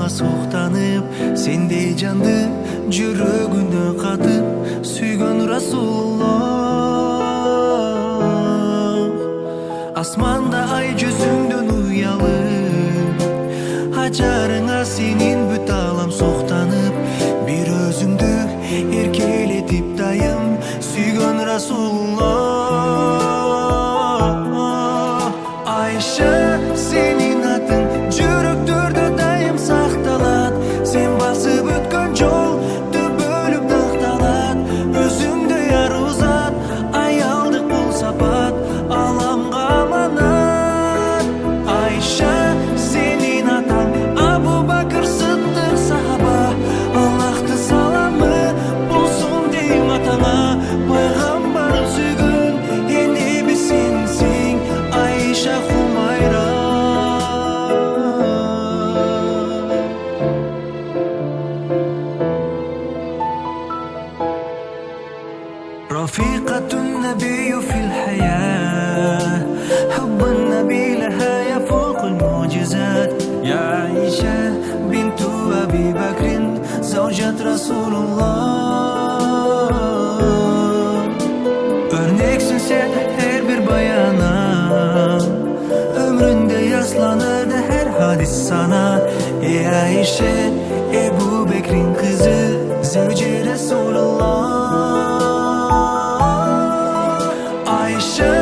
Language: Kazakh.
аңа суктанып, сендей жанды жүрөгүнө катып сүйгөн Расулуллах. Асманда ай жүзүңдөн уялып, ажарыңа сенин бүт алам суктанып, бир өзүңдү эркелетип дайым сүйгөн Расулуллах. Айша, сенин атың жүрөктөрдө дайым сакталат, сен басып өткөн жол бөлүп такталат. Өзүңдөй арузат, аялдык бул сапат, аламга аманат. Айша, сенин атаң Абу Бакыр Сыддык сахаба, Аллахтын саламы болсун дейм атаңа. Пайгамбарым сүйгөн эн эби сенсиң, Айша Хумайра. رفيقة النبي في الحياة، حب النبي لها يفوق المعجزات. يا عائشة بنت أبي بكر زوجة رسول الله. Örneksin sen her bir bayana, ömründe yaslanırdı her hadis sana. Ey Ayşe, Ebu Bekir'in kızı, zevce Resulullah. Ayşe,